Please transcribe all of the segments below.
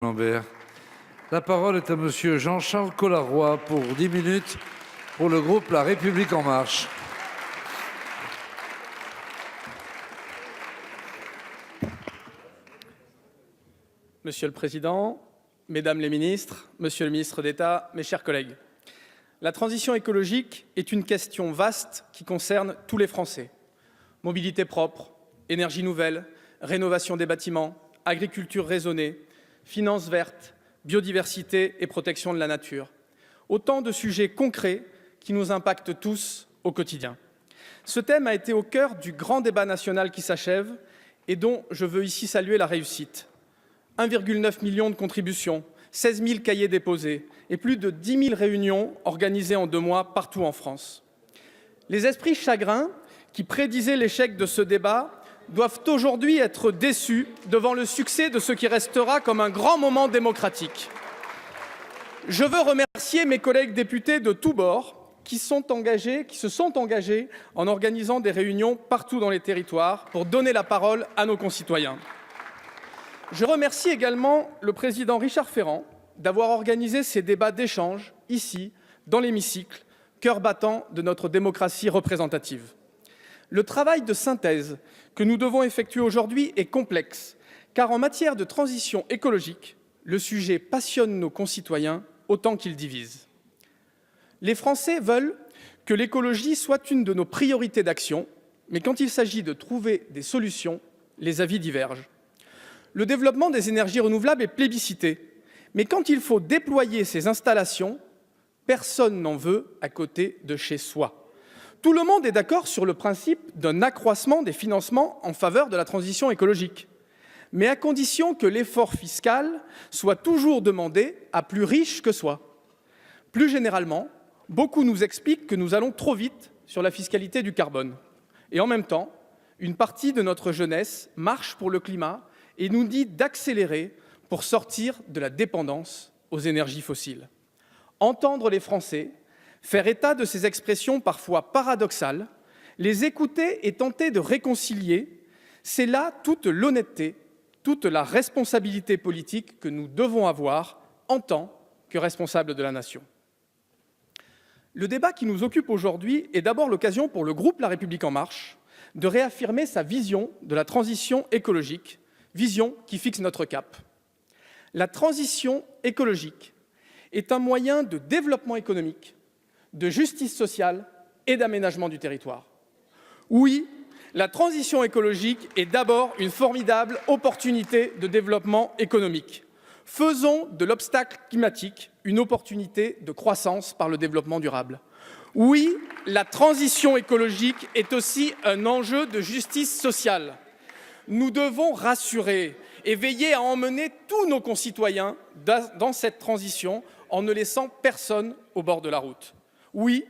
Lambert. La parole est à monsieur Jean-Charles Collaroy pour 10 minutes pour le groupe La République En Marche. Monsieur le Président, Mesdames les ministres, Monsieur le ministre d'État, mes chers collègues, la transition écologique est une question vaste qui concerne tous les Français. Mobilité propre, énergie nouvelle, rénovation des bâtiments, agriculture raisonnée, finances vertes, biodiversité et protection de la nature. Autant de sujets concrets qui nous impactent tous au quotidien. Ce thème a été au cœur du grand débat national qui s'achève et dont je veux ici saluer la réussite. 1,9 million de contributions, 16 000 cahiers déposés et plus de 10 000 réunions organisées en 2 mois partout en France. Les esprits chagrins qui prédisaient l'échec de ce débat doivent aujourd'hui être déçus devant le succès de ce qui restera comme un grand moment démocratique. Je veux remercier mes collègues députés de tous bords qui se sont engagés en organisant des réunions partout dans les territoires pour donner la parole à nos concitoyens. Je remercie également le président Richard Ferrand d'avoir organisé ces débats d'échange ici, dans l'hémicycle, cœur battant de notre démocratie représentative. Le travail de synthèse que nous devons effectuer aujourd'hui est complexe, car en matière de transition écologique, le sujet passionne nos concitoyens autant qu'il divise. Les Français veulent que l'écologie soit une de nos priorités d'action, mais quand il s'agit de trouver des solutions, les avis divergent. Le développement des énergies renouvelables est plébiscité, mais quand il faut déployer ces installations, personne n'en veut à côté de chez soi. Tout le monde est d'accord sur le principe d'un accroissement des financements en faveur de la transition écologique, mais à condition que l'effort fiscal soit toujours demandé à plus riches que soi. Plus généralement, beaucoup nous expliquent que nous allons trop vite sur la fiscalité du carbone. Et en même temps, une partie de notre jeunesse marche pour le climat et nous dit d'accélérer pour sortir de la dépendance aux énergies fossiles. Entendre les Français, faire état de ces expressions parfois paradoxales, les écouter et tenter de réconcilier, c'est là toute l'honnêteté, toute la responsabilité politique que nous devons avoir en tant que responsables de la nation. Le débat qui nous occupe aujourd'hui est d'abord l'occasion pour le groupe La République En Marche de réaffirmer sa vision de la transition écologique, vision qui fixe notre cap. La transition écologique est un moyen de développement économique, de justice sociale et d'aménagement du territoire. Oui, la transition écologique est d'abord une formidable opportunité de développement économique. Faisons de l'obstacle climatique une opportunité de croissance par le développement durable. Oui, la transition écologique est aussi un enjeu de justice sociale. Nous devons rassurer et veiller à emmener tous nos concitoyens dans cette transition en ne laissant personne au bord de la route. Oui,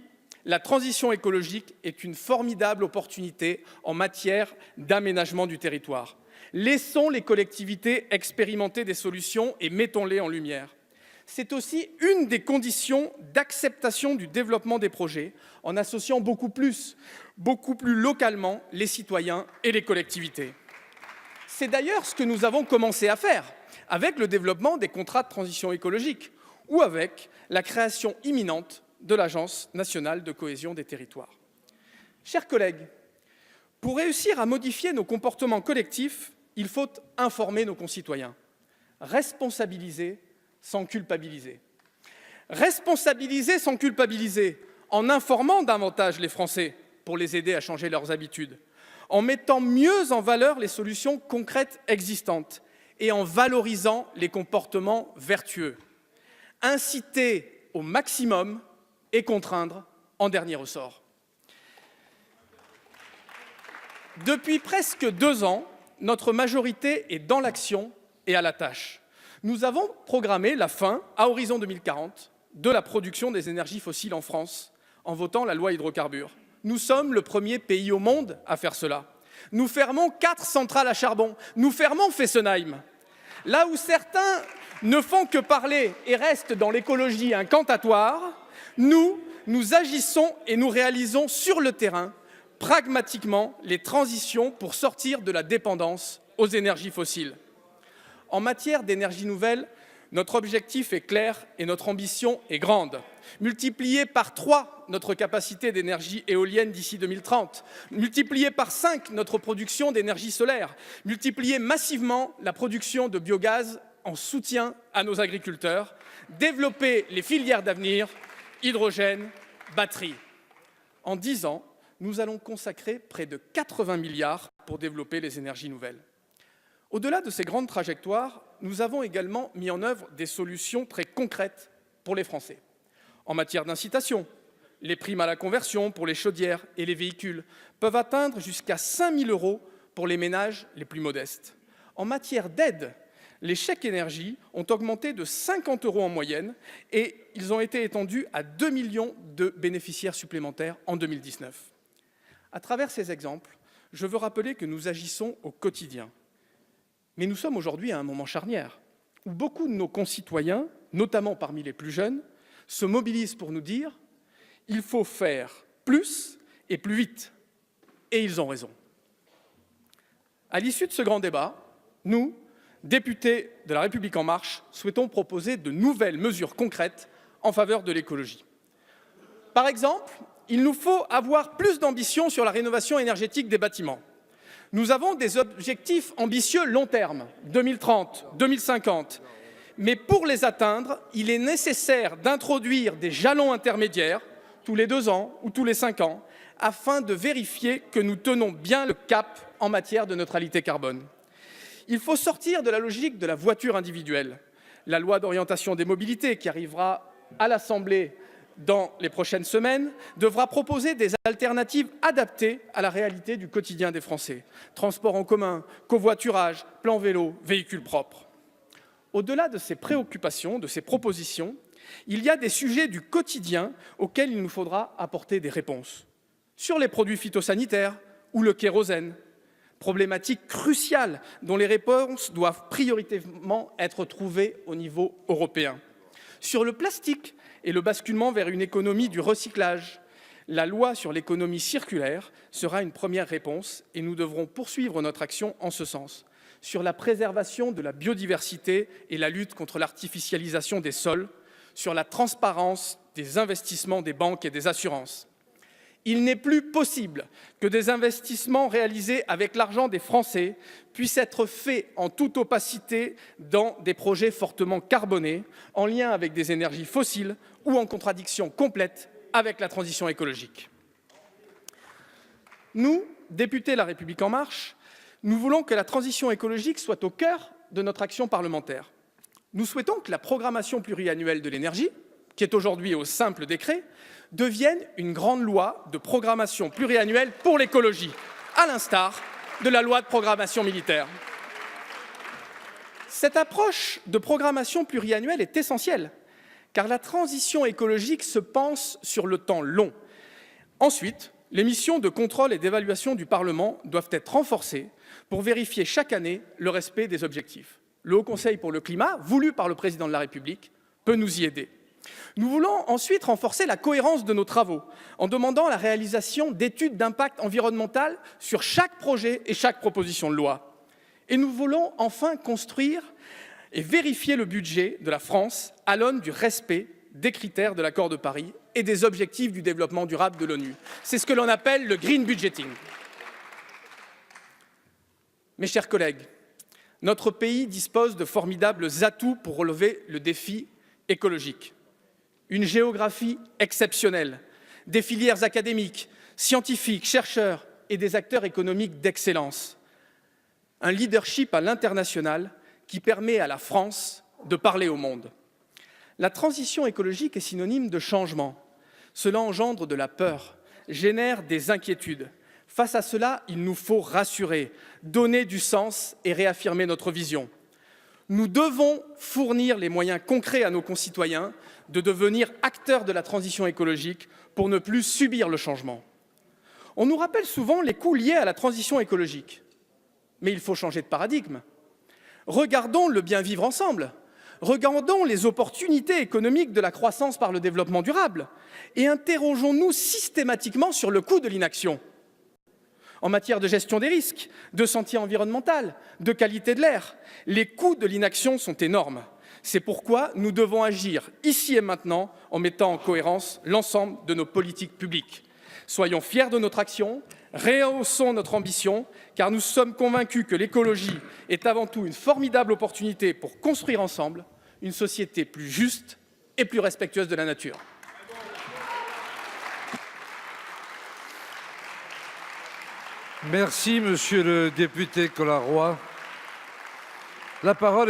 la transition écologique est une formidable opportunité en matière d'aménagement du territoire. Laissons les collectivités expérimenter des solutions et mettons-les en lumière. C'est aussi une des conditions d'acceptation du développement des projets en associant beaucoup plus localement les citoyens et les collectivités. C'est d'ailleurs ce que nous avons commencé à faire avec le développement des contrats de transition écologique ou avec la création imminente de l'Agence nationale de cohésion des territoires. Chers collègues, pour réussir à modifier nos comportements collectifs, il faut informer nos concitoyens, responsabiliser sans culpabiliser. Responsabiliser sans culpabiliser, en informant davantage les Français pour les aider à changer leurs habitudes, en mettant mieux en valeur les solutions concrètes existantes et en valorisant les comportements vertueux. Inciter au maximum et contraindre en dernier ressort. Depuis presque 2 ans, notre majorité est dans l'action et à la tâche. Nous avons programmé la fin, à horizon 2040, de la production des énergies fossiles en France en votant la loi hydrocarbures. Nous sommes le premier pays au monde à faire cela. Nous fermons 4 centrales à charbon. Nous fermons Fessenheim. Là où certains ne font que parler et restent dans l'écologie incantatoire, nous agissons et nous réalisons sur le terrain, pragmatiquement, les transitions pour sortir de la dépendance aux énergies fossiles. En matière d'énergie nouvelle, Notre objectif est clair et notre ambition est grande. Multiplier par 3 notre capacité d'énergie éolienne d'ici 2030, multiplier par 5 notre production d'énergie solaire, multiplier massivement la production de biogaz en soutien à nos agriculteurs, développer les filières d'avenir, hydrogène, batterie. En 10 ans, nous allons consacrer près de 80 milliards pour développer les énergies nouvelles. Au-delà de ces grandes trajectoires, nous avons également mis en œuvre des solutions très concrètes pour les Français. En matière d'incitation, les primes à la conversion pour les chaudières et les véhicules peuvent atteindre jusqu'à 5 000 € pour les ménages les plus modestes. En matière d'aide, les chèques énergie ont augmenté de 50 € en moyenne et ils ont été étendus à 2 millions de bénéficiaires supplémentaires en 2019. À travers ces exemples, je veux rappeler que nous agissons au quotidien. Mais nous sommes aujourd'hui à un moment charnière où beaucoup de nos concitoyens, notamment parmi les plus jeunes, se mobilisent pour nous dire « il faut faire plus et plus vite ». Et ils ont raison. À l'issue de ce grand débat, nous, députés de La République En Marche, souhaitons proposer de nouvelles mesures concrètes en faveur de l'écologie. Par exemple, il nous faut avoir plus d'ambition sur la rénovation énergétique des bâtiments. Nous avons des objectifs ambitieux long terme, 2030, 2050. Mais pour les atteindre, il est nécessaire d'introduire des jalons intermédiaires, tous les 2 ans ou tous les 5 ans, afin de vérifier que nous tenons bien le cap en matière de neutralité carbone. Il faut sortir de la logique de la voiture individuelle. La loi d'orientation des mobilités, qui arrivera à l'Assemblée dans les prochaines semaines, devra proposer des alternatives adaptées à la réalité du quotidien des Français. Transport en commun, covoiturage, plan vélo, véhicules propres. Au-delà de ces préoccupations, de ces propositions, il y a des sujets du quotidien auxquels il nous faudra apporter des réponses. Sur les produits phytosanitaires ou le kérosène, problématique cruciale dont les réponses doivent prioritairement être trouvées au niveau européen. Sur le plastique et le basculement vers une économie du recyclage, la loi sur l'économie circulaire sera une première réponse et nous devrons poursuivre notre action en ce sens. Sur la préservation de la biodiversité et la lutte contre l'artificialisation des sols, sur la transparence des investissements des banques et des assurances. Il n'est plus possible que des investissements réalisés avec l'argent des Français puissent être faits en toute opacité dans des projets fortement carbonés, en lien avec des énergies fossiles ou en contradiction complète avec la transition écologique. Nous, députés La République En Marche, nous voulons que la transition écologique soit au cœur de notre action parlementaire. Nous souhaitons que la programmation pluriannuelle de l'énergie, qui est aujourd'hui au simple décret, devienne une grande loi de programmation pluriannuelle pour l'écologie, à l'instar de la loi de programmation militaire. Cette approche de programmation pluriannuelle est essentielle, car la transition écologique se pense sur le temps long. Ensuite, les missions de contrôle et d'évaluation du Parlement doivent être renforcées pour vérifier chaque année le respect des objectifs. Le Haut Conseil pour le climat, voulu par le Président de la République, peut nous y aider. Nous voulons ensuite renforcer la cohérence de nos travaux en demandant la réalisation d'études d'impact environnemental sur chaque projet et chaque proposition de loi. Et nous voulons enfin construire et vérifier le budget de la France à l'aune du respect des critères de l'accord de Paris et des objectifs du développement durable de l'ONU. C'est ce que l'on appelle le green budgeting. Mes chers collègues, notre pays dispose de formidables atouts pour relever le défi écologique. Une géographie exceptionnelle, des filières académiques, scientifiques, chercheurs et des acteurs économiques d'excellence. Un leadership à l'international qui permet à la France de parler au monde. La transition écologique est synonyme de changement. Cela engendre de la peur, génère des inquiétudes. Face à cela, il nous faut rassurer, donner du sens et réaffirmer notre vision. Nous devons fournir les moyens concrets à nos concitoyens de devenir acteurs de la transition écologique pour ne plus subir le changement. On nous rappelle souvent les coûts liés à la transition écologique. Mais il faut changer de paradigme. Regardons le bien vivre ensemble. Regardons les opportunités économiques de la croissance par le développement durable et interrogeons-nous systématiquement sur le coût de l'inaction. En matière de gestion des risques, de santé environnementale, de qualité de l'air, les coûts de l'inaction sont énormes. C'est pourquoi nous devons agir ici et maintenant en mettant en cohérence l'ensemble de nos politiques publiques. Soyons fiers de notre action, rehaussons notre ambition, car nous sommes convaincus que l'écologie est avant tout une formidable opportunité pour construire ensemble une société plus juste et plus respectueuse de la nature. Merci, monsieur le député Colas-Roy. La parole